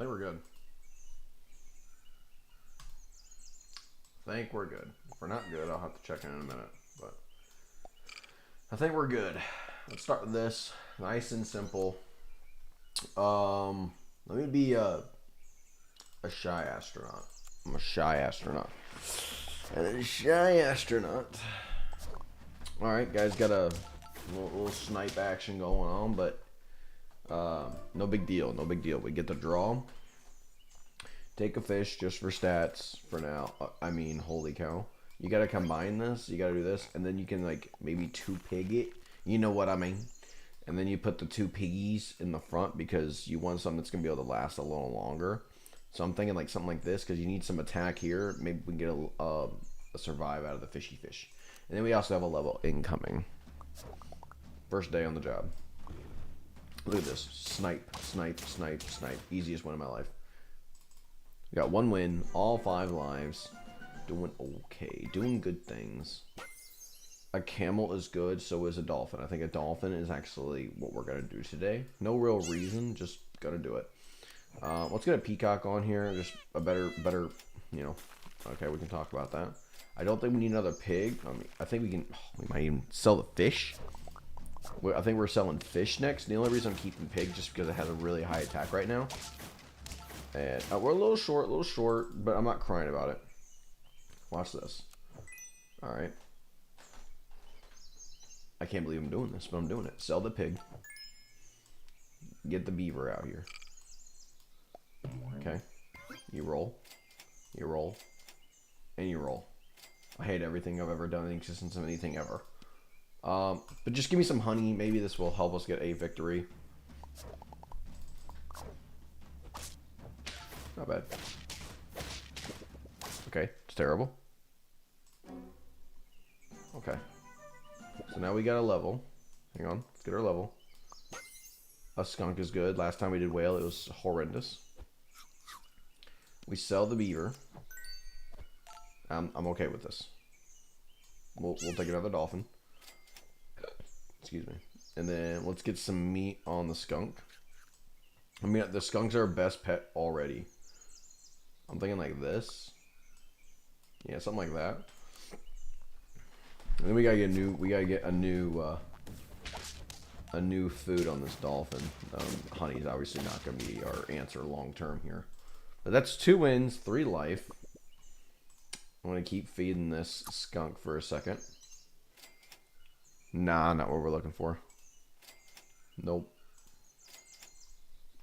think we're good. I think we're good. If we're not good, I'll have to check in a minute. But I think we're good. Let's start with this. Nice and simple. Let me be a shy astronaut. I'm a shy astronaut. And a shy astronaut. Alright, guys, got a little snipe action going on, but no big deal. No big deal. We get the draw. Take a fish just for stats for now. I mean, holy cow. You gotta combine this. You gotta do this. And then you can, like, maybe 2-pig it. You know what I mean. And then you put the 2 piggies in the front because you want something that's gonna be able to last a little longer. So I'm thinking like something like this because you need some attack here. Maybe we can get a survive out of the fishy fish. And then we also have a level incoming. First day on the job. Look at this. Snipe, snipe, snipe, snipe. Easiest win of my life. We got 1 win, all 5 lives. Doing okay. Doing good things. A camel is good, so is a dolphin. I think a dolphin is actually what we're going to do today. No real reason, just going to do it. Let's get a peacock on here. Just a better, you know. Okay, we can talk about that. I don't think we need another pig. I think we might even sell the fish. I think we're selling fish next. The only reason I'm keeping pig just because it has a really high attack right now. And we're a little short, but I'm not crying about it. Watch this. Alright. I can't believe I'm doing this, but I'm doing it. Sell the pig. Get the beaver out here. Okay. You roll. You roll. And you roll. I hate everything I've ever done in the existence of anything ever. But just give me some honey. Maybe this will help us get a victory. Not bad. Okay, it's terrible. Okay. So now we got a level. Hang on, let's get our level. A skunk is good. Last time we did whale, it was horrendous. We sell the beaver. I'm okay with this. We'll take another dolphin. Excuse me. And then let's get some meat on the skunk. I mean, the skunk's our best pet already. I'm thinking like this. Yeah, something like that. And then we gotta get a new food on this dolphin. Honey's obviously not gonna be our answer long term here. But that's 2 wins, 3 life. I'm gonna keep feeding this skunk for a second. Nah, not what we're looking for. Nope.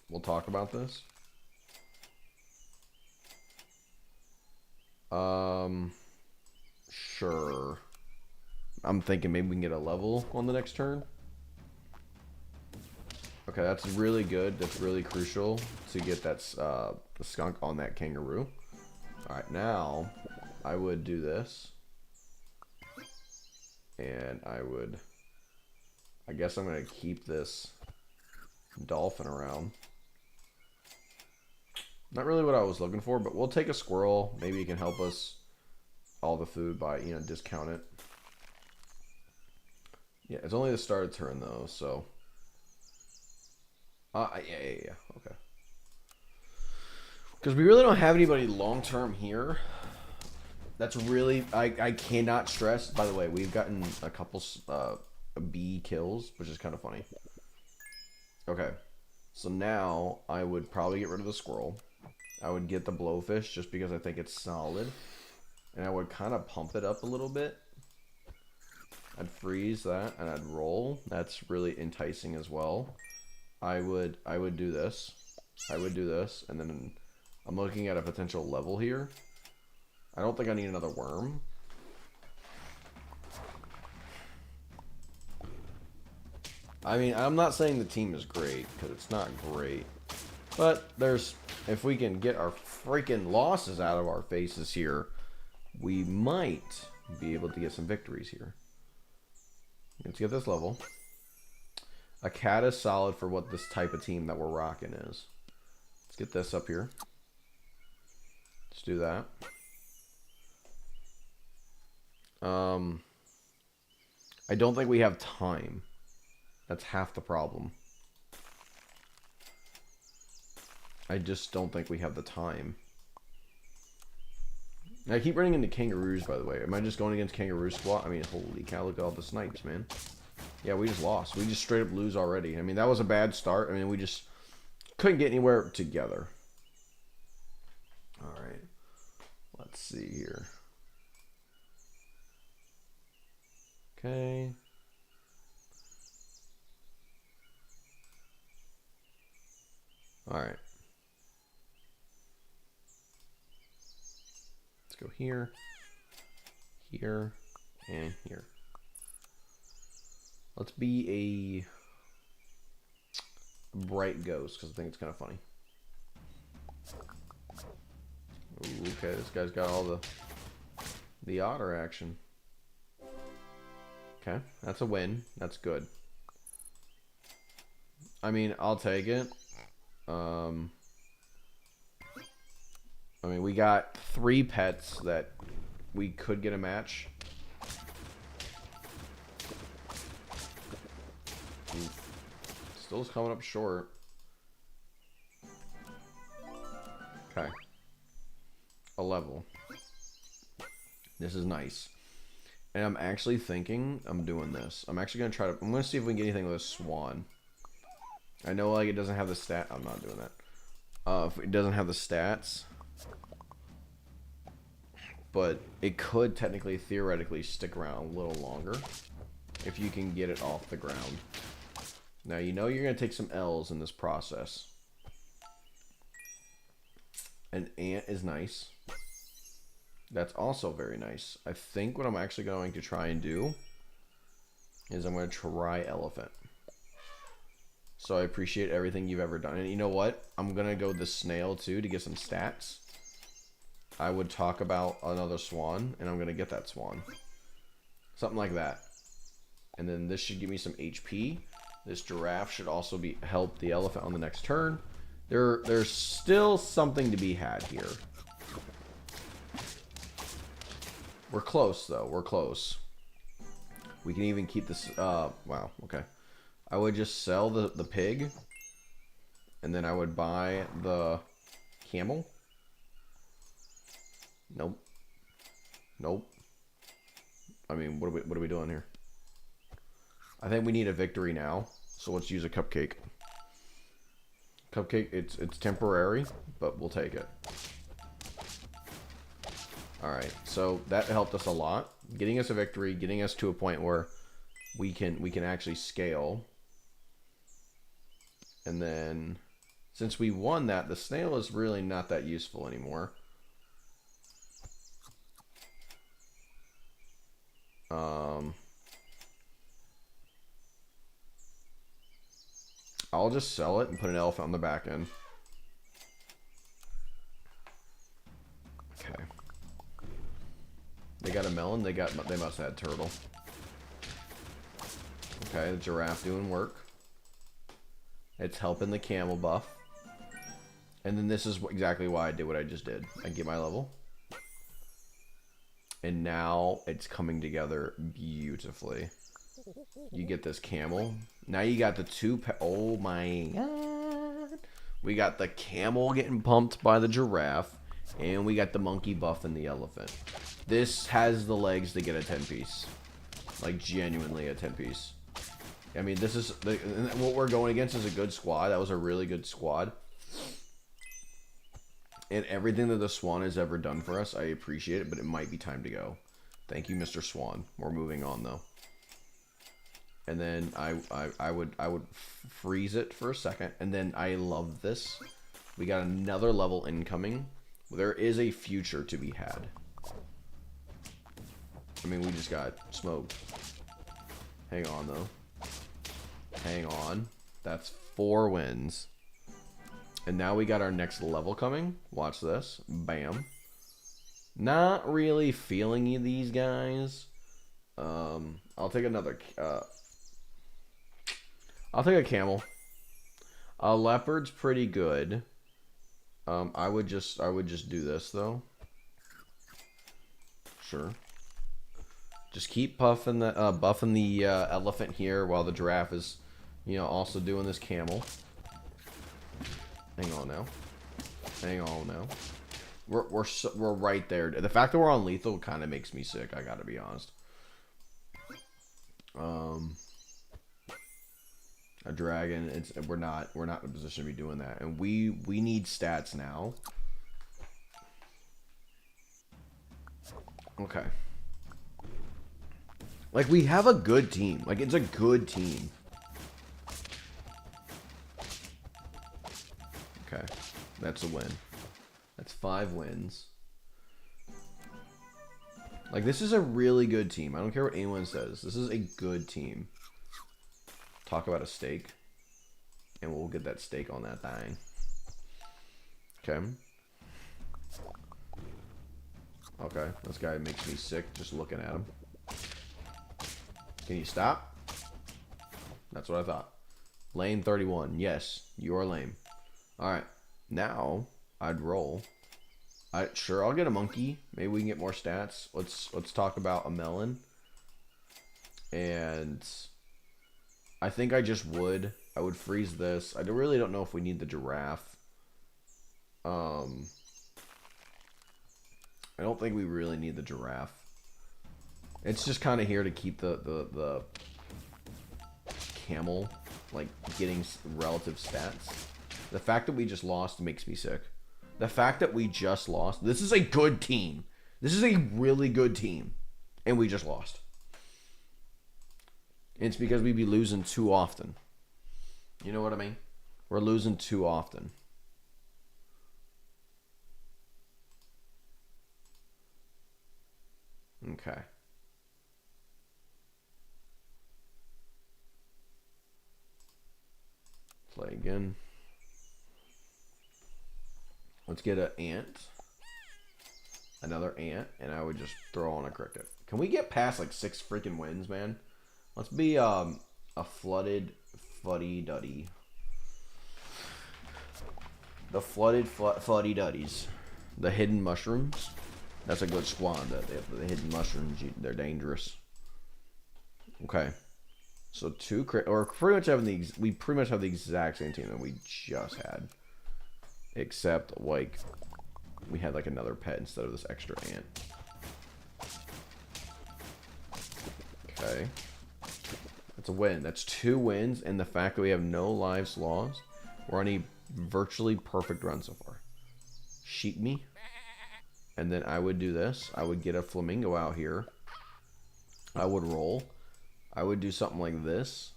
We'll talk about this. Sure. I'm thinking maybe we can get a level on the next turn. Okay, that's really good. That's really crucial to get that the skunk on that kangaroo. Alright, now I would do this. And I guess I'm going to keep this dolphin around. Not really what I was looking for, but we'll take a squirrel. Maybe it can help us all the food by, you know, discount it. Yeah, it's only the start of turn though, so. Yeah. Okay. Because we really don't have anybody long term here. That's really, I cannot stress. By the way, we've gotten a couple bee kills, which is kind of funny. Okay, so now I would probably get rid of the squirrel. I would get the blowfish just because I think it's solid. And I would kind of pump it up a little bit. I'd freeze that and I'd roll. That's really enticing as well. I would do this. I would do this, and then I'm looking at a potential level here. I don't think I need another worm. I mean, I'm not saying the team is great, because it's not great. But if we can get our freaking losses out of our faces here, we might be able to get some victories here. Let's get this level. A cat is solid for what this type of team that we're rocking is. Let's get this up here. Let's do that. I don't think we have time. That's half the problem. I just don't think we have the time. I keep running into kangaroos, by the way. Am I just going against kangaroo squat? I mean, holy cow, look at all the snipes, man. Yeah, we just lost. We just straight up lose already. I mean, that was a bad start. I mean, we just couldn't get anywhere together. All right. Let's see here. Okay. All right. Let's go here, here, and here. Let's be a bright ghost because I think it's kind of funny. Ooh, okay, this guy's got all the otter action. Okay, that's a win. That's good. I mean, I'll take it. I mean, we got 3 pets that we could get a match. Still coming up short. Okay. A level. This is nice. And I'm actually thinking I'm doing this. I'm actually going to try to... I'm going to see if we can get anything with a swan. I know like it doesn't have the stat... I'm not doing that. If it doesn't have the stats... But it could technically, theoretically, stick around a little longer. If you can get it off the ground. Now, you know you're going to take some L's in this process. An ant is nice. That's also very nice. I think what I'm actually going to try and do is I'm going to try elephant. So I appreciate everything you've ever done. And you know what? I'm going to go the snail too to get some stats. I would talk about another swan, and I'm going to get that swan. Something like that. And then this should give me some HP. This giraffe should also help the elephant on the next turn. There's still something to be had here. We're close, though. We're close. We can even keep this... wow, okay. I would just sell the pig. And then I would buy the camel. Nope. Nope. I mean, what are we doing here? I think we need a victory now. So let's use a cupcake. Cupcake, it's temporary, but we'll take it. Alright, so that helped us a lot. Getting us a victory, getting us to a point where we can actually scale. And then, since we won that, the snail is really not that useful anymore. I'll just sell it and put an elephant on the back end. Okay. They got a melon. They must have had turtle. Okay, the giraffe doing work. It's helping the camel buff. And then this is exactly why I did what I just did. I get my level. And now it's coming together beautifully. You get this camel. Now you got the oh my god. We got the camel getting pumped by the giraffe. And we got the monkey buffing the elephant. This has the legs to get a 10-piece. Like, genuinely a 10-piece. I mean, this is... what we're going against is a good squad. That was a really good squad. And everything that the Swan has ever done for us, I appreciate it, but it might be time to go. Thank you, Mr. Swan. We're moving on, though. And then I would freeze it for a second. And then I love this. We got another level incoming. There is a future to be had. I mean, we just got smoked. Hang on, though. Hang on. That's 4 wins. And now we got our next level coming. Watch this. Bam. Not really feeling these guys. I'll take another... I'll take a camel. A leopard's pretty good. I would just do this though. Sure. Just keep buffing the elephant here while the giraffe is, you know, also doing this camel. Hang on now. Hang on now. We're right there. The fact that we're on lethal kind of makes me sick. I gotta be honest. A dragon. We're not in a position to be doing that, and we need stats now. Okay. Like, we have a good team. Like, it's a good team. Okay. That's a win. That's 5 wins. Like, this is a really good team. I don't care what anyone says. This is a good team. Talk about a steak. And we'll get that steak on that thing. Okay. Okay. This guy makes me sick just looking at him. Can you stop? That's what I thought. Lane 31. Yes, you are lame. Alright. Now, I'd roll. Sure, I'll get a monkey. Maybe we can get more stats. Let's talk about a melon. And I think I would freeze this. I really don't know if we need the giraffe. I don't think we really need the giraffe. It's just kind of here to keep the camel, like, getting relative stats. The fact that we just lost makes me sick. The fact that we just lost. This is a good team. This is a really good team. And we just lost. It's because we be losing too often. You know what I mean? We're losing too often. Okay. Play again. Let's get an ant. Another ant. And I would just throw on a cricket. Can we get past like 6 freaking wins, man? Let's be a flooded fuddy-duddy. The flooded fuddy-duddies. The hidden mushrooms. That's a good squad. The hidden mushrooms, they're dangerous. Okay. So 2 or pretty much having we pretty much have the exact same team that we just had. Except, like, we had like another pet instead of this extra ant. Okay. That's a win. That's 2 wins, and the fact that we have no lives lost, we're on a virtually perfect run so far. Sheep me. And then I would do this. I would get a flamingo out here. I would roll. I would do something like this.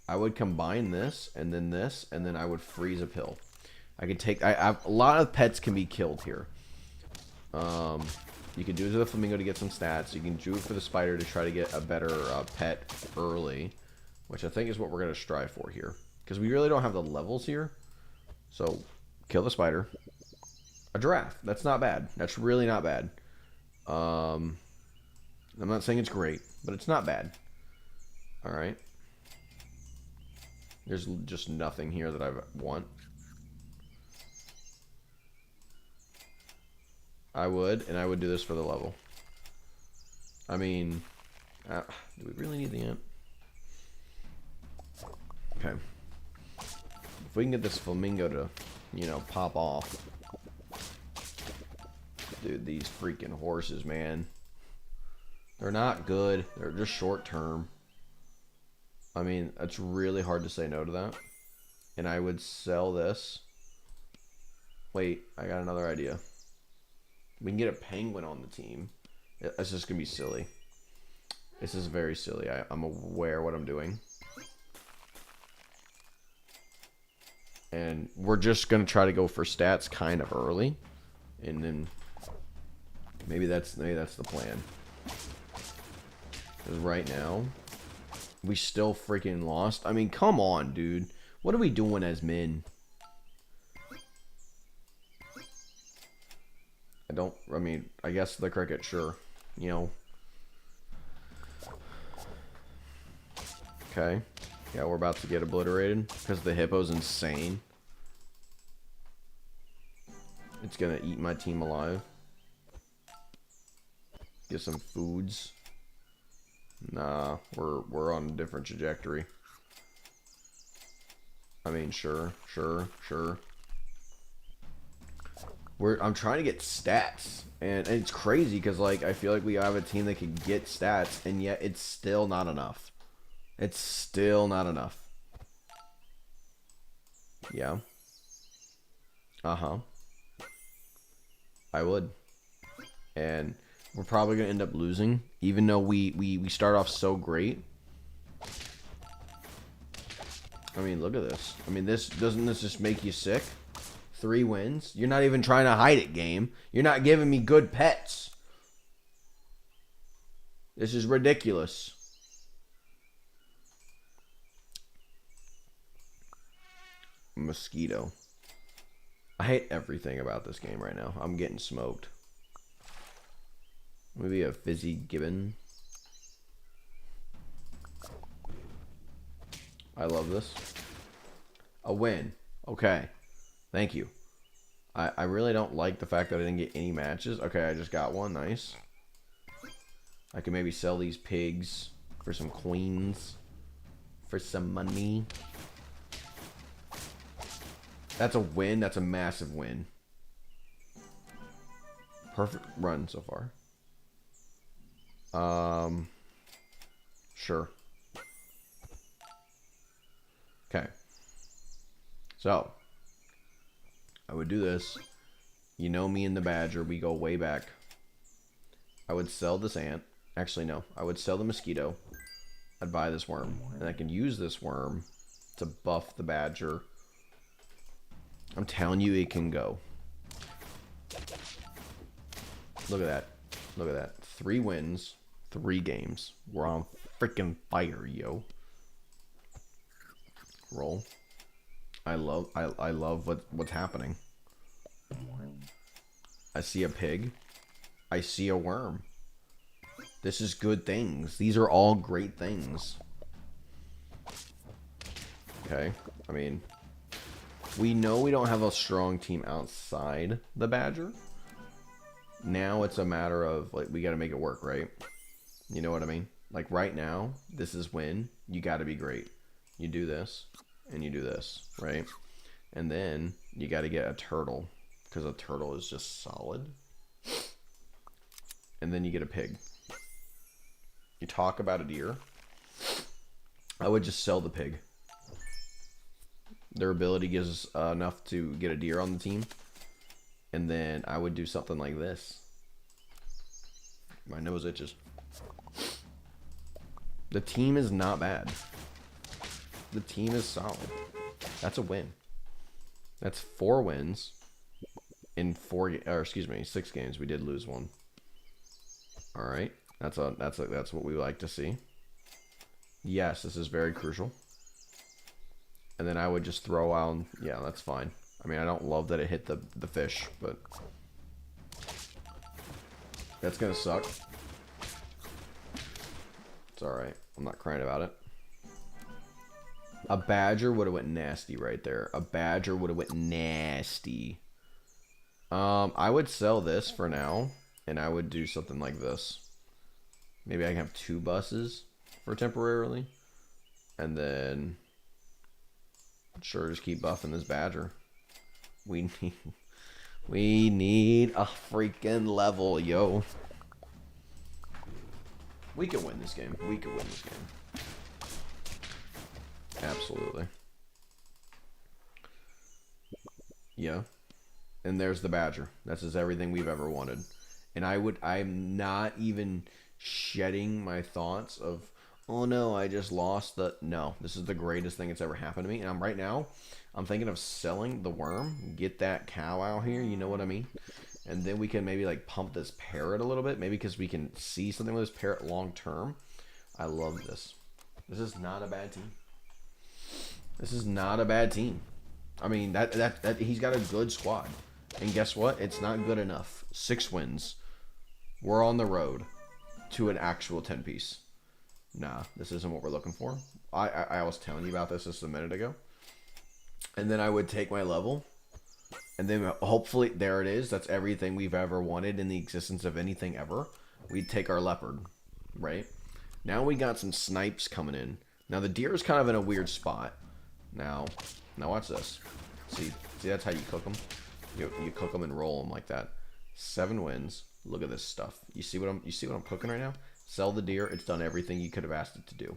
I would combine this, and then I would freeze a pill. I could take... a lot of pets can be killed here. You can do it to the flamingo to get some stats. You can do it for the spider to try to get a better pet early, which I think is what we're going to strive for here. Because we really don't have the levels here. So, kill the spider. A giraffe. That's not bad. That's really not bad. I'm not saying it's great, but it's not bad. Alright. There's just nothing here that I want. I would do this for the level. I mean, do we really need the ant? Okay. If we can get this flamingo to, you know, pop off. Dude, these freaking horses, man. They're not good. They're just short term. I mean, it's really hard to say no to that. And I would sell this. Wait, I got another idea. We can get a penguin on the team. It's just going to be silly. This is very silly. I'm aware what I'm doing. And we're just going to try to go for stats kind of early. And then maybe that's the plan. Because right now, we still freaking lost. I mean, come on, dude. What are we doing as men? I mean, I guess the cricket, sure. You know. Okay. Yeah, we're about to get obliterated. Because the hippo's insane. It's gonna eat my team alive. Get some foods. Nah, we're on a different trajectory. I mean, sure. I'm trying to get stats, and it's crazy because like I feel like we have a team that can get stats, and yet it's still not enough. It's still not enough. Yeah. Uh-huh. I would. And we're probably gonna end up losing, even though we start off so great. I mean, look at this. I mean, doesn't this just make you sick? 3 wins. You're not even trying to hide it, game. You're not giving me good pets. This is ridiculous. Mosquito. I hate everything about this game right now. I'm getting smoked. Maybe a fizzy gibbon. I love this. A win. Okay. Thank you. I really don't like the fact that I didn't get any matches. Okay, I just got one. Nice. I can maybe sell these pigs for some queens. For some money. That's a win. That's a massive win. Perfect run so far. Sure. Okay. So, I would do this. You know me and the badger, we go way back. I would sell this ant. Actually, no. I would sell the mosquito. I'd buy this worm. And I can use this worm to buff the badger. I'm telling you, it can go. Look at that. Look at that. 3 wins, 3 games. We're on freaking fire, yo. Roll. I love what's happening. I see a pig. I see a worm. This is good things. These are all great things. Okay. I mean, we know we don't have a strong team outside the badger. Now it's a matter of, like, we got to make it work, right? You know what I mean? Like, right now, this is when you got to be great. You do this, and you do this, right? And then you got to get a turtle, because a turtle is just solid. And then you get a pig. You talk about a deer. I would just sell the pig. Their ability gives us enough to get a deer on the team. And then I would do something like this. My nose itches. The team is not bad. The team is solid. That's a win. That's 4 wins in 6 games. We did lose 1. All right. That's what we like to see. Yes, this is very crucial. And then I would just throw out. Yeah, that's fine. I mean, I don't love that it hit the fish, but that's gonna suck. It's all right. I'm not crying about it. A badger would have went nasty right there. A badger would have went nasty. I would sell this for now, and I would do something like this. Maybe I can have 2 buses for temporarily, and then sure, just keep buffing this badger. We need a freaking level, yo. We can win this game. We can win this game. Absolutely. Yeah. And there's the badger. That's just everything we've ever wanted. And I'm not even shedding my thoughts of, oh no, I just lost the... No, this is the greatest thing that's ever happened to me. And right now, I'm thinking of selling the worm, get that cow out here, you know what I mean? And then we can maybe like pump this parrot a little bit, maybe because we can see something with this parrot long term. I love this. This is not a bad team. This is not a bad team. I mean, that he's got a good squad. And guess what? It's not good enough. 6 wins. We're on the road to an actual 10-piece. Nah, this isn't what we're looking for. I was telling you about this just a minute ago. And then I would take my level. And then hopefully, there it is. That's everything we've ever wanted in the existence of anything ever. We'd take our leopard, right? Now we got some snipes coming in. Now the deer is kind of in a weird spot. Now watch this. See, that's how you cook them. You cook them and roll them like that. 7 wins. Look at this stuff. You see what I'm cooking right now? Sell the deer. It's done everything you could have asked it to do.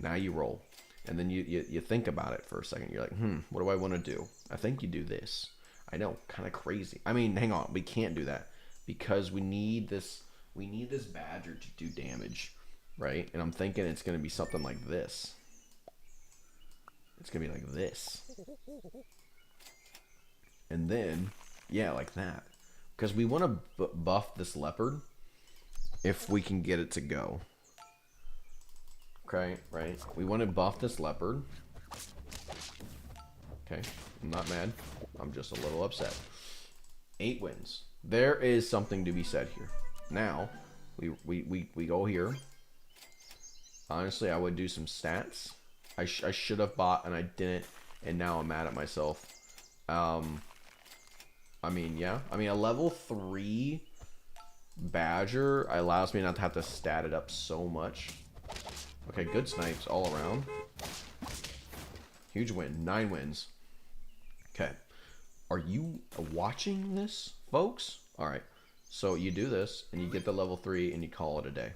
Now you roll. And then you think about it for a second. You're like, what do I want to do? I think you do this. I know, kind of crazy. I mean, hang on. We can't do that because we need this badger to do damage, right? And I'm thinking it's going to be something like this. It's going to be like this. And then, yeah, like that. Because we want to buff this leopard if we can get it to go. Okay, right? We want to buff this leopard. Okay, I'm not mad. I'm just a little upset. 8 wins. There is something to be said here. Now, we go here. Honestly, I would do some stats. I should have bought and I didn't, and now I'm mad at myself. I mean, yeah. I mean, a level 3 badger allows me not to have to stat it up so much. Okay, good snipes all around. Huge win. 9 wins. Okay. Are you watching this, folks? Alright. So you do this, and you get the level 3, and you call it a day.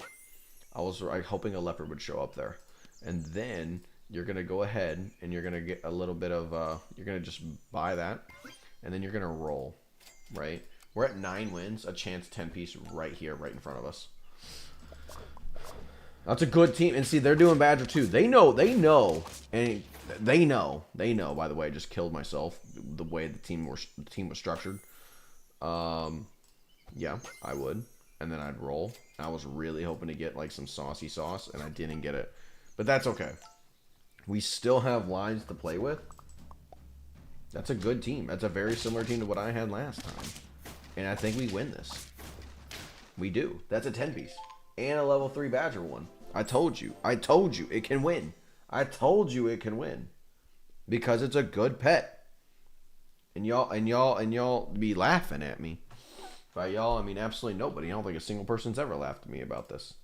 I was hoping a leopard would show up there. And then you're going to go ahead, and you're going to get a little bit of... you're going to just buy that, and then you're going to roll. Right? We're at 9 wins. A chance 10 piece right here, right in front of us. That's a good team. And see, they're doing badger too. They know. And they know. By the way, I just killed myself the way the team was structured. Yeah, I would. And then I'd roll. I was really hoping to get like some saucy sauce, and I didn't get it. But that's okay. We still have lines to play with. That's a good team. That's a very similar team to what I had last time. And I think we win this. We do. That's a 10 piece. And a level 3 badger one. I told you it can win. I told you it can win. Because it's a good pet. And y'all be laughing at me. By y'all, I mean absolutely nobody. I don't think a single person's ever laughed at me about this.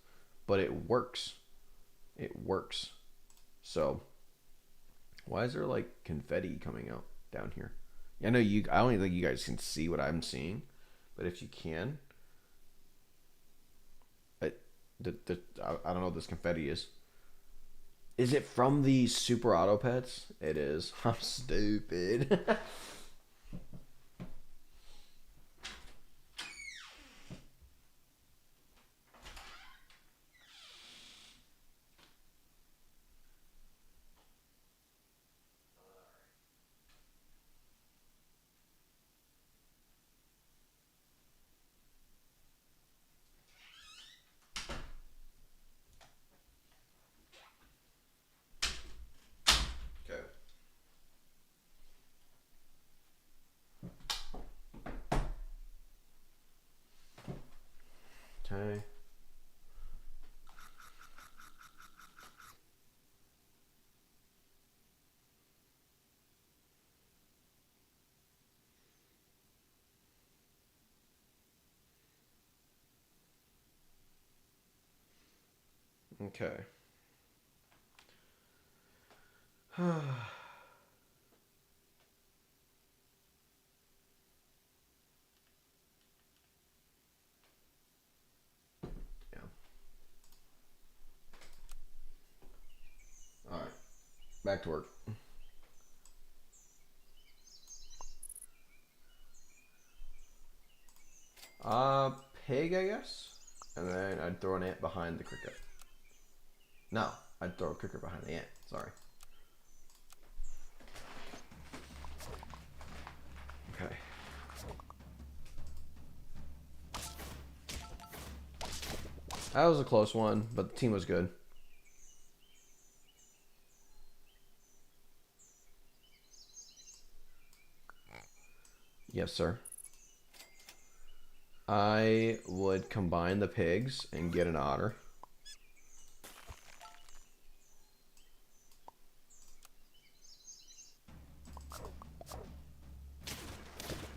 But it works. It works. So, why is there like confetti coming out down here? I know I don't think you guys can see what I'm seeing. But if you can, I don't know what this confetti is. Is it from the Super Auto Pets? It is. I'm stupid. Okay. Okay. Alright. Back to work. Pig, I guess? And then I'd throw an ant behind the cricket. No, I'd throw a cricket behind the ant. Sorry. Okay. That was a close one, but the team was good. Yes, sir. I would combine the pigs and get an otter.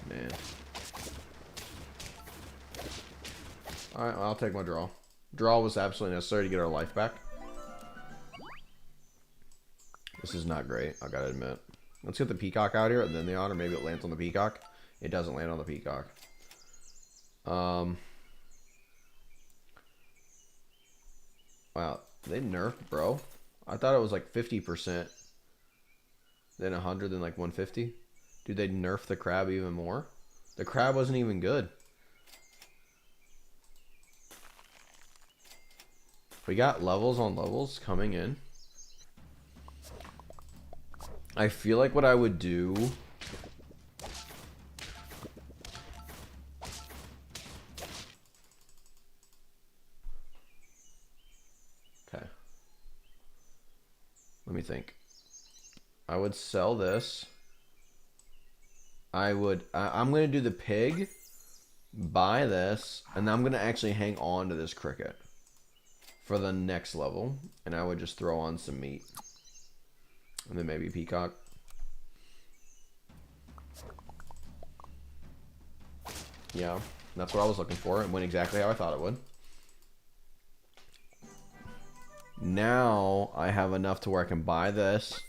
Man. Alright, well, I'll take my draw. Draw was absolutely necessary to get our life back. This is not great, I gotta admit. Let's get the peacock out here, and then the otter. Maybe it lands on the peacock. It doesn't land on the peacock. Wow, they nerfed, bro. I thought it was like 50%, then 100, then like 150. Dude, they nerfed the crab even more. The crab wasn't even good. We got levels on levels coming in. I feel like what I would do... Okay. Let me think. I would sell this. I'm going to do the pig, buy this, and I'm going to actually hang on to this cricket for the next level. And I would just throw on some meat. And then maybe peacock. Yeah, that's what I was looking for. It went exactly how I thought it would. Now I have enough to where I can buy this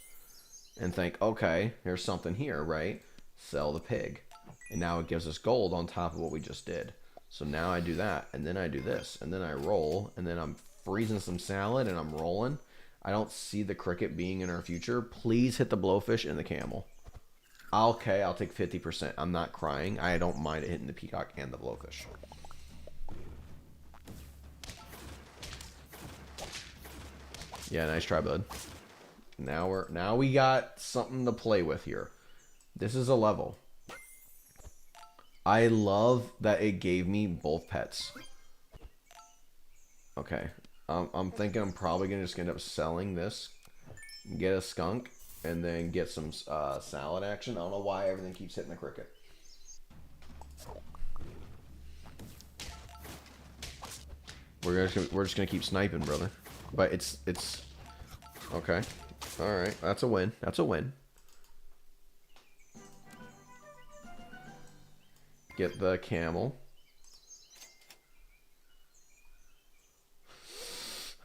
and think, okay, here's something here, right? Sell the pig. And now it gives us gold on top of what we just did. So now I do that, and then I do this, and then I roll, and then I'm freezing some salad, and I'm rolling. I don't see the cricket being in our future. Please hit the blowfish and the camel. Okay, I'll take 50%. I'm not crying. I don't mind it hitting the peacock and the blowfish. Yeah, nice try, bud. Now we got something to play with here. This is a level. I love that it gave me both pets. Okay. I'm thinking I'm probably going to just end up selling this. Get a skunk. And then get some salad action. I don't know why everything keeps hitting the cricket. We're just gonna keep sniping, brother. But it's okay. All right, that's a win. That's a win. Get the camel.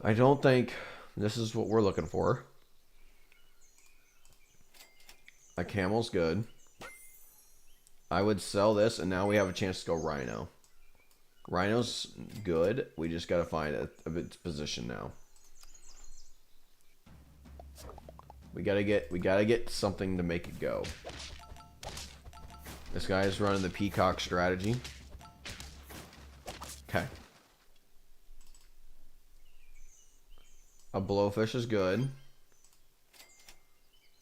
I don't think this is what we're looking for. A camel's good. I would sell this, and now we have a chance to go rhino. Rhino's good. We just gotta find its position now. We gotta get something to make it go. This guy is running the peacock strategy. Okay. A blowfish is good.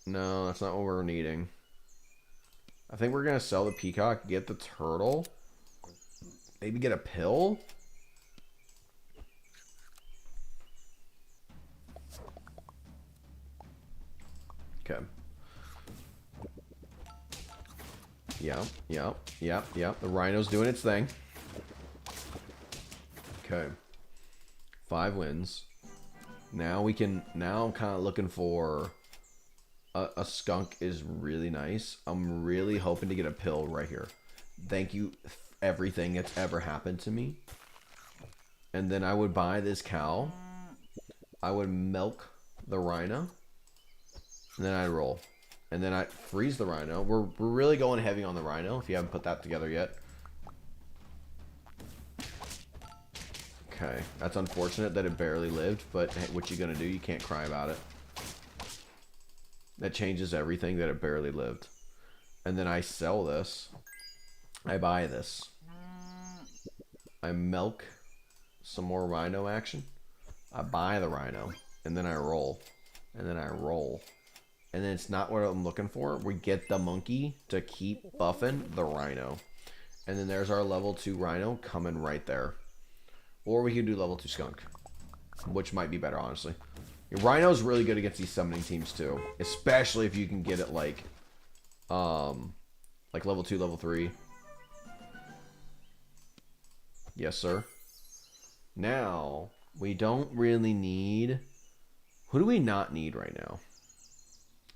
No, that's not what we're needing. I think we're gonna sell the peacock, get the turtle, maybe get a pill. Okay. Yeah. The rhino's doing its thing. Okay. 5 wins. Now we can. Now I'm kind of looking for. A skunk is really nice. I'm really hoping to get a pill right here. Thank you, everything that's ever happened to me. And then I would buy this cow. I would milk the rhino. And then I'd roll. And then I'd freeze the rhino. We're really going heavy on the rhino, if you haven't put that together yet. Okay, that's unfortunate that it barely lived, but what you gonna do? You can't cry about it. That changes everything that it barely lived. And then I sell this. I buy this. I milk some more rhino action. I buy the rhino. And then I roll. And then I roll. And then it's not what I'm looking for. We get the monkey to keep buffing the rhino. And then there's our level 2 rhino coming right there. Or we could do level 2 skunk. Which might be better, honestly. Rhino's really good against these summoning teams too, especially if you can get it like level 2, level 3. Yes, sir. Now we don't really need. Who do we not need right now?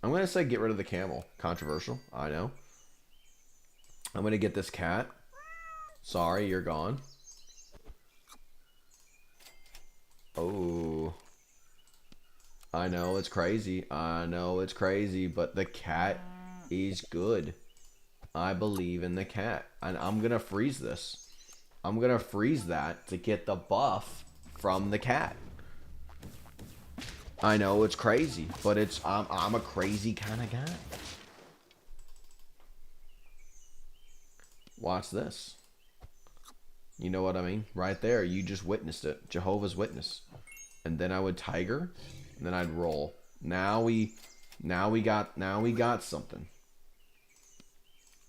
I'm gonna say get rid of the camel. Controversial, I know. I'm gonna get this cat. Sorry, you're gone. Oh. I know it's crazy. I know it's crazy, but the cat is good. I believe in the cat. And I'm going to freeze this. I'm going to freeze that to get the buff from the cat. I know it's crazy, but I'm a crazy kind of guy. Watch this. You know what I mean? Right there, you just witnessed it. Jehovah's Witness. And then I would tiger, and then I'd roll. Now we got something.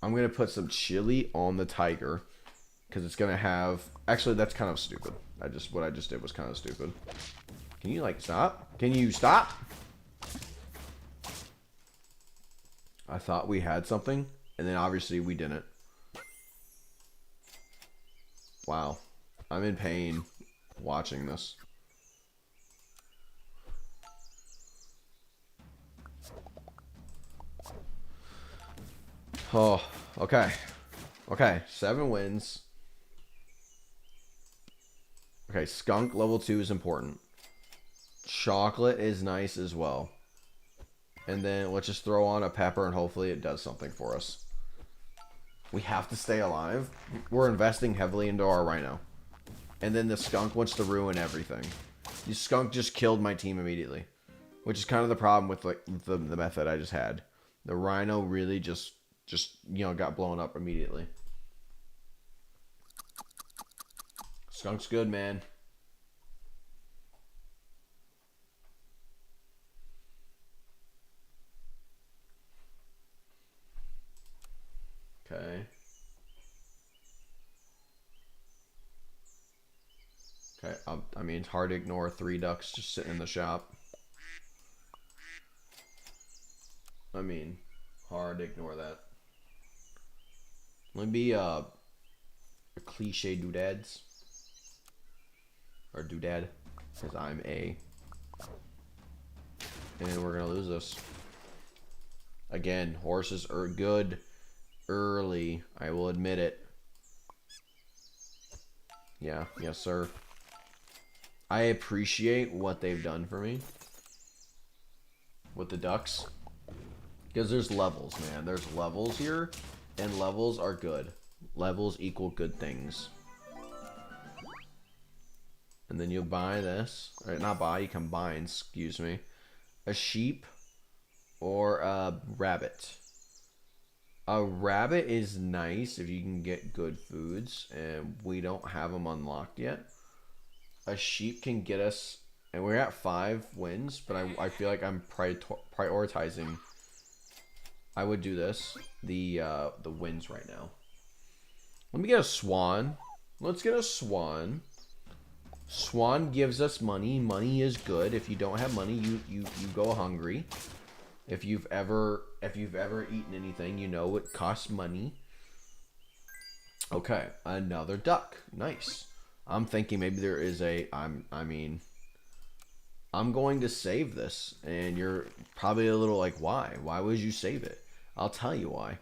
I'm gonna put some chili on the tiger, because it's gonna have. Actually, that's kind of stupid. What I just did was kind of stupid. Can you like stop? Can you stop? I thought we had something, and then obviously we didn't. Wow, I'm in pain watching this. Oh, okay. Okay, 7 wins. Okay, skunk level 2 is important. Chocolate is nice as well. And then let's just throw on a pepper and hopefully it does something for us. We have to stay alive. We're investing heavily into our rhino. And then the skunk wants to ruin everything. The skunk just killed my team immediately. Which is kind of the problem with like the method I just had. The rhino really just you know, got blown up immediately. Skunk's good, man. Okay. Okay, I mean, it's hard to ignore 3 ducks just sitting in the shop. I mean, hard to ignore that. Let me be a cliche doodads. Or doodad. Because I'm a. And we're going to lose this. Again, horses are good early. I will admit it. Yeah, yes, sir. I appreciate what they've done for me. With the ducks. Because there's levels, man. There's levels here. And levels are good. Levels equal good things. And then you buy this. Or not buy, you combine, excuse me. A sheep or a rabbit. A rabbit is nice if you can get good foods. And we don't have them unlocked yet. A sheep can get us. And we're at 5 wins. But I feel like I'm prioritizing. I would do this. The wins right now. Let me get a swan. Let's get a swan. Swan gives us money. Money is good. If you don't have money, you go hungry. If you've ever eaten anything, you know it costs money. Okay, another duck. Nice. I'm thinking maybe there is a. I'm going to save this, and you're probably a little like, why? Why would you save it? I'll tell you why.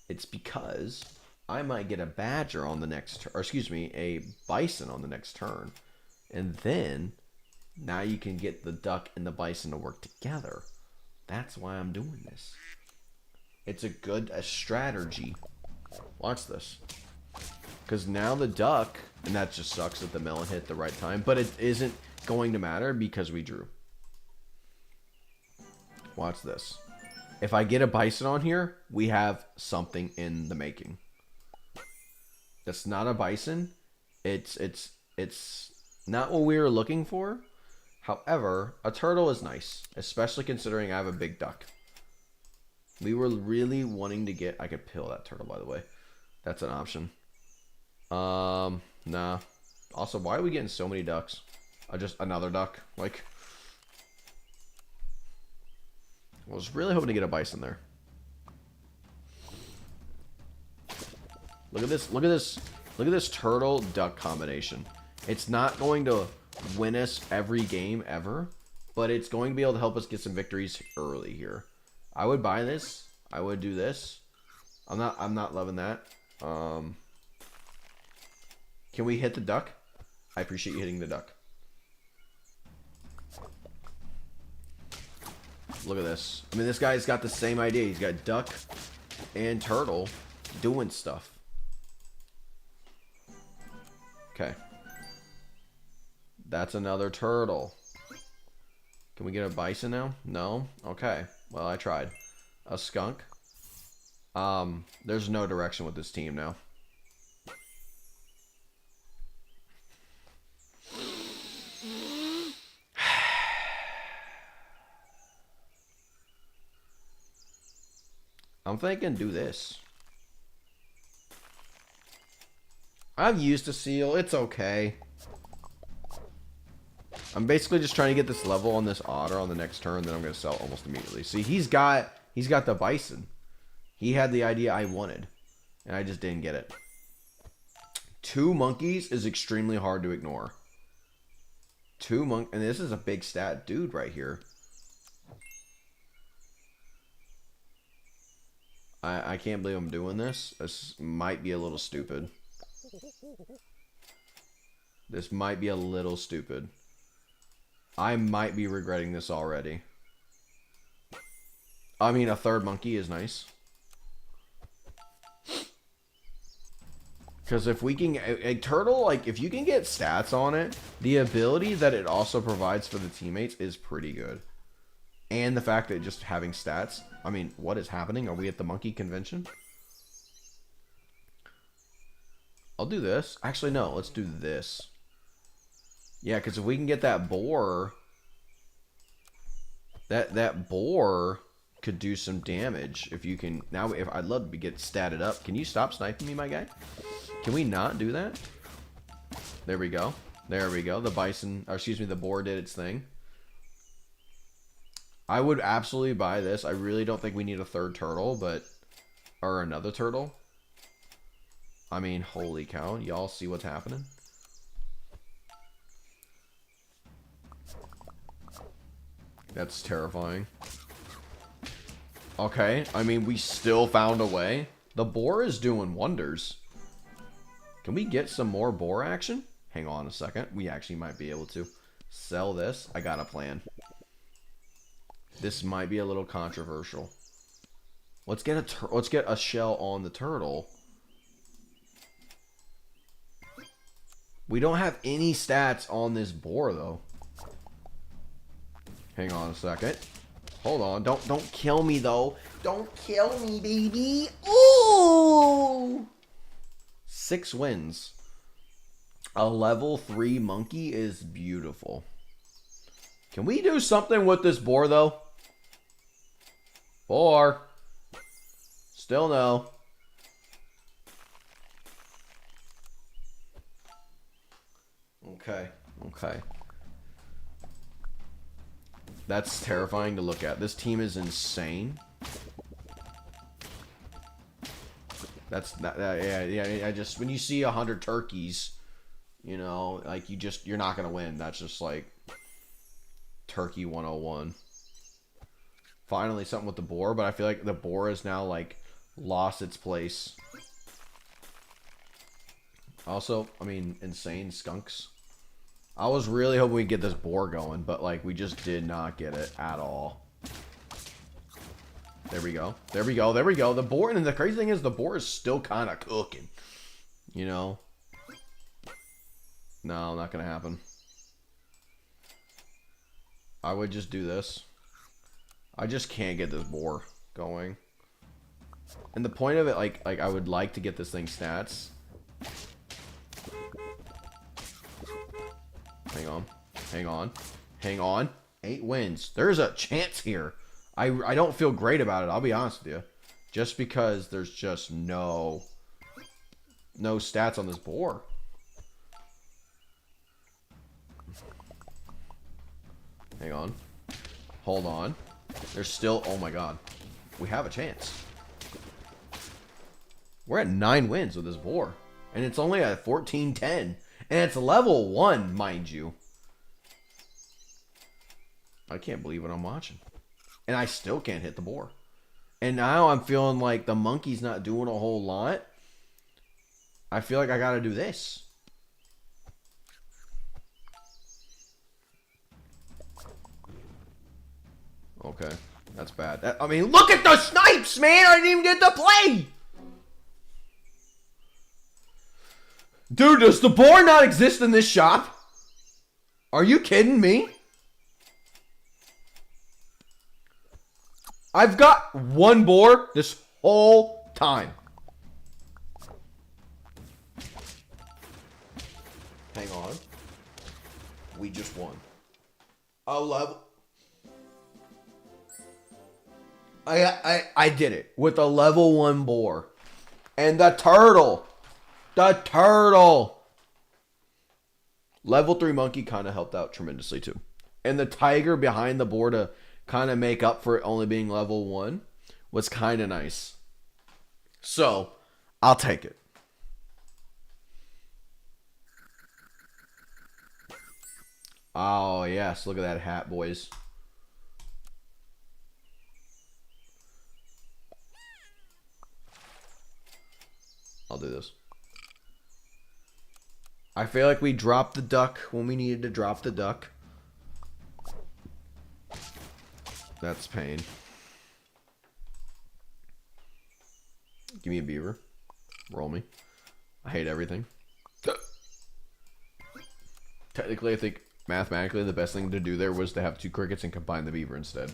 It's because I might get a badger on the next, or excuse me, a bison on the next turn. And then, now you can get the duck and the bison to work together. That's why I'm doing this. It's a strategy. Watch this. Because now the duck, and that just sucks that the melon hit the right time, but it isn't going to matter because we drew. Watch this. If I get a bison on here, we have something in the making. That's not a bison. It's not what we were looking for. However, a turtle is nice, especially considering I have a big duck. We were really wanting to get. I could pill that turtle, by the way. That's an option. Nah. Also, why are we getting so many ducks? Just another duck. Like, I was really hoping to get a bison there. Look at this. Look at this. Look at this turtle duck combination. It's not going to win us every game ever, but it's going to be able to help us get some victories early here. I would buy this. I would do this. I'm not loving that. Can we hit the duck? I appreciate you hitting the duck. Look at this. I mean, this guy's got the same idea. He's got duck and turtle. doing stuff. Okay. That's another turtle. Can we get a bison now? No? Okay. Well, I tried. A skunk. There's no direction with this team now. I'm thinking do this. I've used a seal. It's okay. I'm basically just trying to get this level on this otter on the next turn, then I'm going to sell almost immediately. See, he's got the bison. He had the idea I wanted, and I just didn't get it. 2 monkeys is extremely hard to ignore. And this is a big stat dude right here. I can't believe I'm doing this. This might be a little stupid. This might be a little stupid. I might be regretting this already. I mean, a 3rd monkey is nice. Because if we can... A turtle, like, if you can get stats on it, the ability that it also provides for the teammates is pretty good. And the fact that just having stats... I mean, what is happening? Are we at the monkey convention? I'll do this. Actually, no. Let's do this. Yeah, because if we can get that boar... That boar could do some damage. If you can... Now, if I'd love to get statted up. Can you stop sniping me, my guy? Can we not do that? There we go. There we go. The bison... Or excuse me, the boar did its thing. I would absolutely buy this. I really don't think we need a 3rd turtle, but... Or another turtle. I mean, holy cow. Y'all see what's happening? That's terrifying. Okay. I mean, we still found a way. The boar is doing wonders. Can we get some more boar action? Hang on a second. We actually might be able to. Sell this. I got a plan. This might be a little controversial. Let's get a shell on the turtle. We don't have any stats on this boar though. Hang on a second. Hold on. Don't kill me though. Don't kill me, baby. Ooh! 6 wins. A level 3 monkey is beautiful. Can we do something with this boar though? Boar. Still no. Okay. Okay. That's terrifying to look at. This team is insane. Yeah. I just when you see 100 turkeys, you know, like you're not gonna win. That's just like Turkey 101. Finally, something with the boar, but I feel like the boar has now like lost its place. Also, I mean, insane skunks. I was really hoping we'd get this boar going, but like we just did not get it at all. There we go. There we go. There we go. The boar, and the crazy thing is the boar is still kind of cooking. You know? No, not gonna happen. I would just do this. I just can't get this boar going. And the point of it, like I would like to get this thing stats. Hang on. Hang on. Hang on. 8 wins. There's a chance here. I don't feel great about it, I'll be honest with you. Just because there's just no stats on this boar. Hang on. Hold on. There's still... Oh my god. We have a chance. We're at 9 wins with this boar. And it's only at 14-10. And it's level 1, mind you. I can't believe what I'm watching. And I still can't hit the boar. And now I'm feeling like the monkey's not doing a whole lot. I feel like I gotta do this. Okay. That's bad. I mean, look at the snipes, man! I didn't even get to play! Dude, does the boar not exist in this shop? Are you kidding me? I've got one boar this whole time. Hang on. We just won. Oh, level. I did it with a level 1 boar. And the turtle. The turtle. Level 3 monkey kind of helped out tremendously too. And the tiger behind the boar to kind of make up for it only being level 1 was kind of nice. So, I'll take it. Oh, yes. Look at that hat, boys. I'll do this. I feel like we dropped the duck when we needed to drop the duck. That's pain. Give me a beaver. Roll me. I hate everything. Technically, I think mathematically the best thing to do there was to have 2 crickets and combine the beaver instead.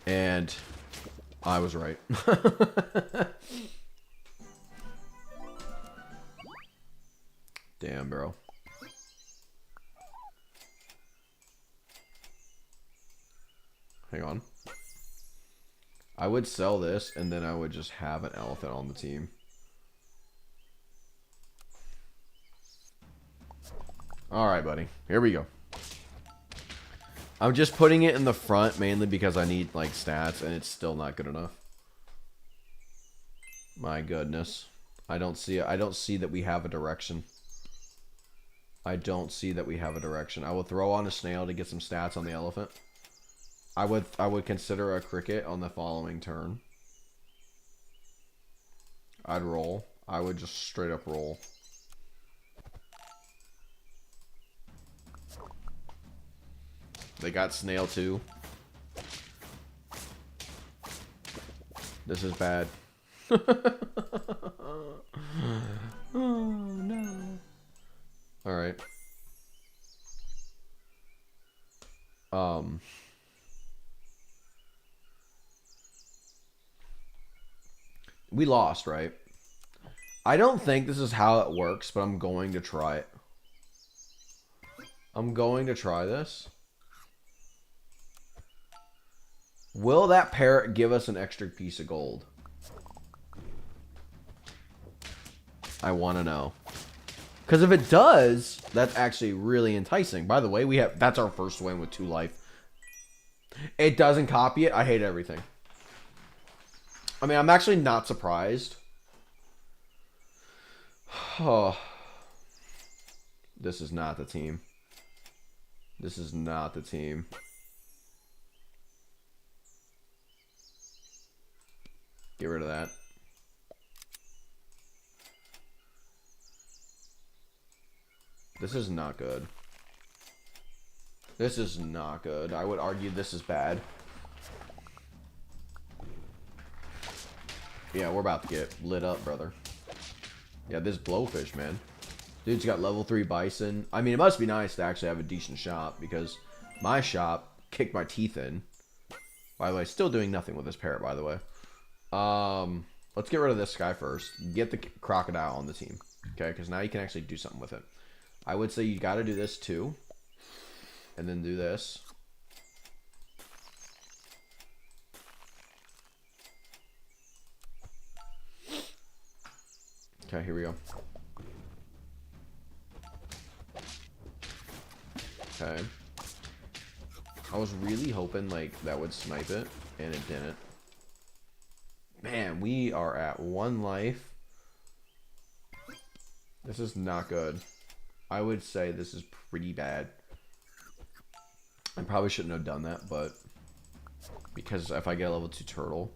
And I was right. Damn, bro. Hang on. I would sell this, and then I would just have an elephant on the team. Alright, buddy. Here we go. I'm just putting it in the front, mainly because I need, like, stats, and it's still not good enough. My goodness. I don't see that we have a direction. I don't see that we have a direction. I will throw on a snail to get some stats on the elephant. I would consider a cricket on the following turn. I'd roll. I would just straight up roll. They got snail too. This is bad. Oh no. Alright. We lost, right? I don't think this is how it works, but I'm going to try it. I'm going to try this. Will that parrot give us an extra piece of gold? I want to know. Because if it does, that's actually really enticing. By the way, that's our first win with 2 life. It doesn't copy it. I hate everything. I mean, I'm actually not surprised. Oh. This is not the team. This is not the team. Get rid of that. This is not good. This is not good. I would argue this is bad. Yeah, we're about to get lit up, brother. Yeah, this blowfish, man. Dude's got level 3 bison. I mean, it must be nice to actually have a decent shop, because my shop kicked my teeth in. By the way, still doing nothing with this parrot, by the way. Let's get rid of this guy first. Get the crocodile on the team. Okay, because now you can actually do something with it. I would say you got to do this too. And then do this. Okay, here we go. Okay. I was really hoping, like, that would snipe it, and it didn't. Man, we are at 1 life. This is not good. I would say this is pretty bad. I probably shouldn't have done that, but because if I get a level 2 turtle.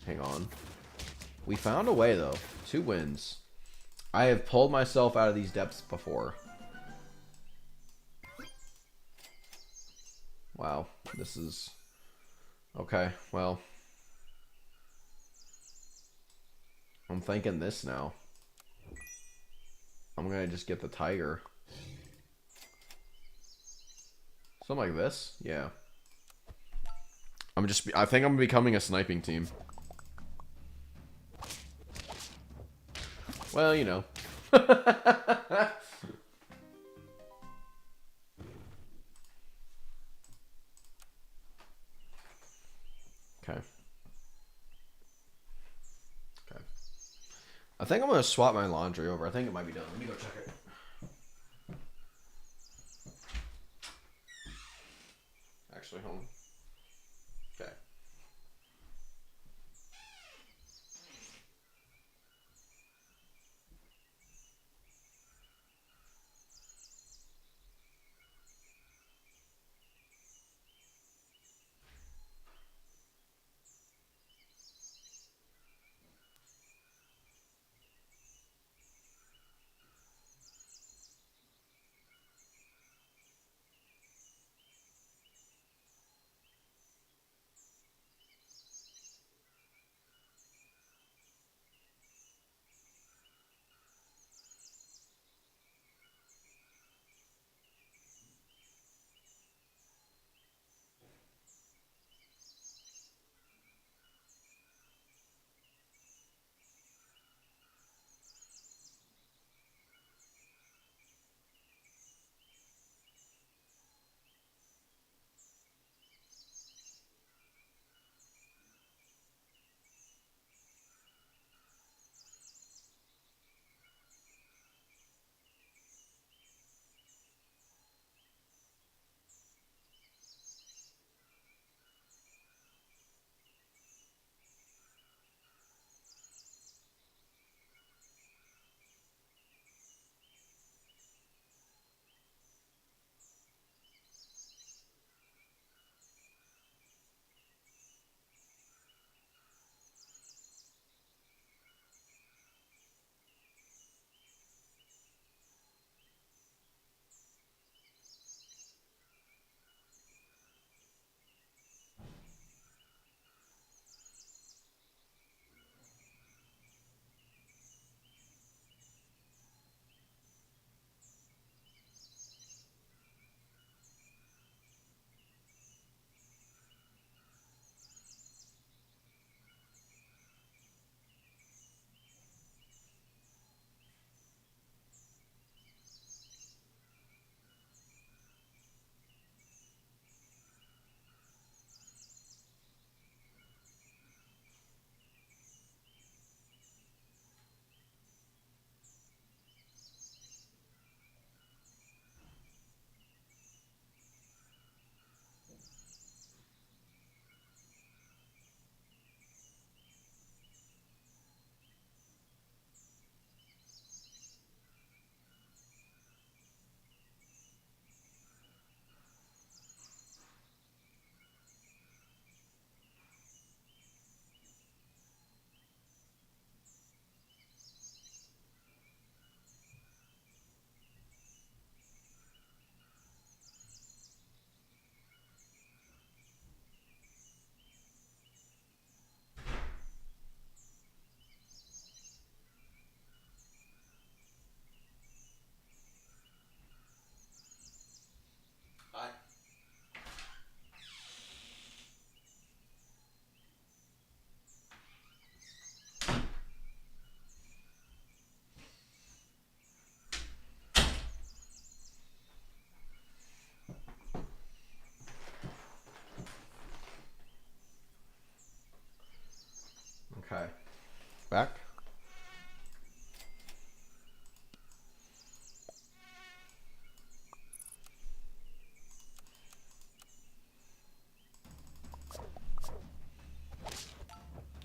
Hang on. We found a way, though. 2 wins. I have pulled myself out of these depths before. Wow. This is... Okay, well... I'm thinking this now. I'm gonna just get the tiger. Something like this? Yeah. I think I'm becoming a sniping team. Well, you know. Okay. Okay. I think I'm gonna swap my laundry over. I think it might be done. Let me go check it. Actually, hold on. Okay. Okay. Back.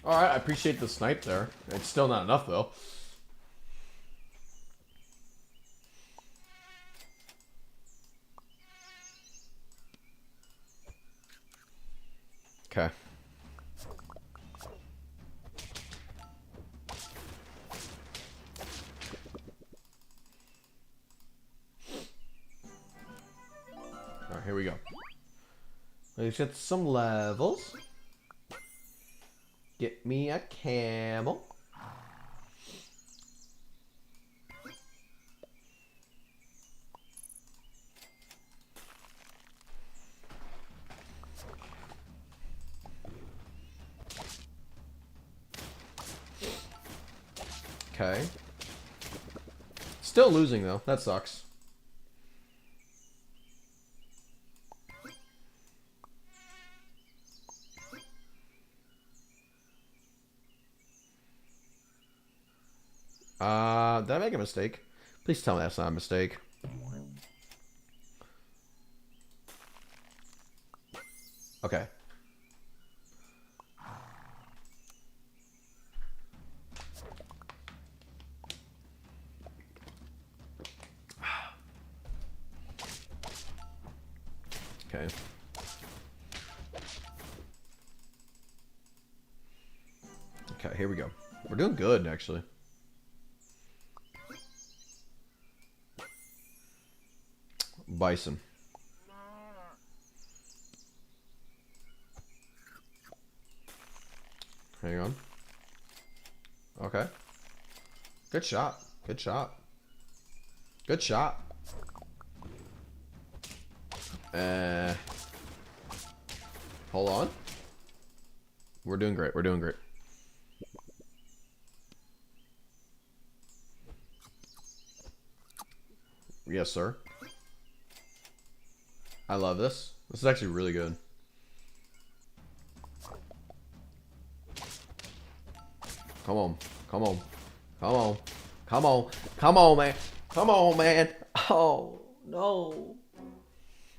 Alright, I appreciate the snipe there. It's still not enough, though. Okay. Alright, here we go. Let's get some levels. Get me a camel. Okay. Still losing, though. That sucks. Did I make a mistake? Please tell me that's not a mistake. Okay. Okay. Okay, here we go. We're doing good, actually. Bison. Hang on. Okay. Good shot. Good shot. Good shot. Hold on. We're doing great. We're doing great. Yes, sir. I love this. This is actually really good. Come on. Come on. Come on. Come on. Come on, man. Come on, man. Oh, no.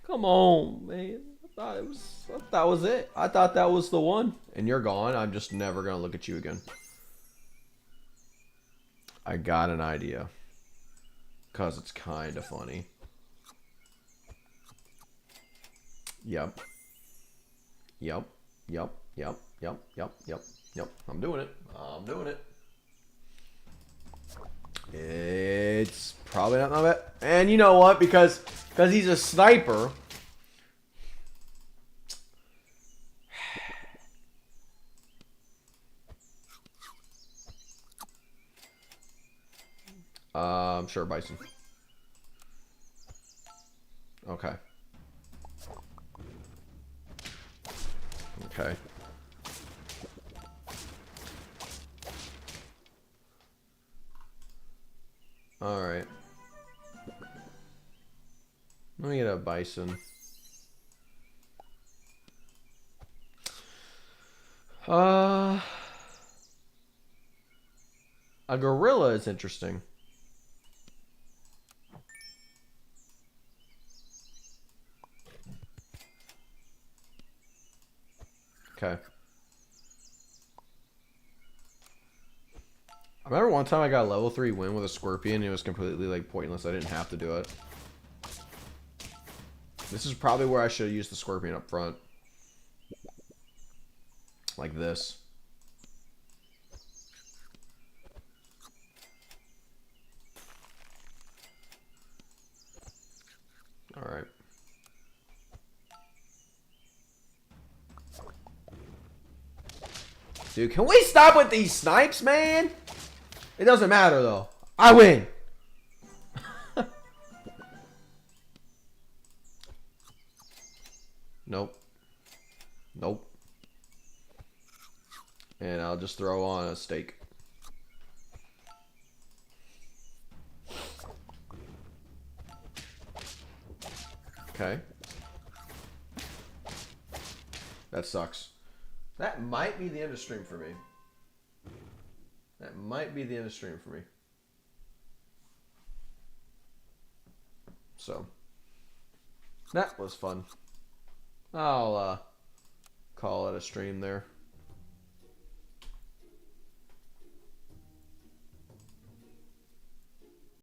Come on, man. I thought that was it. I thought that was the one. And you're gone. I'm just never going to look at you again. I got an idea. Because it's kind of funny. Yep. Yep. Yep. Yep. Yep. Yep. Yep. Yep. I'm doing it. I'm doing it. It's probably not my bet. And you know what? Because he's a sniper. Sure, Bison. Okay. Okay. Alright. Let me get a Bison. A gorilla is interesting. Okay. I remember one time I got a level 3 win with a scorpion and it was completely like pointless. I didn't have to do it. This is probably where I should have used the scorpion up front. Like this. Alright. Dude, can we stop with these snipes, man? It doesn't matter, though. I win. Nope. Nope. And I'll just throw on a steak. Okay. That sucks. That might be the end of stream for me. That might be the end of stream for me. So. That was fun. I'll call it a stream there.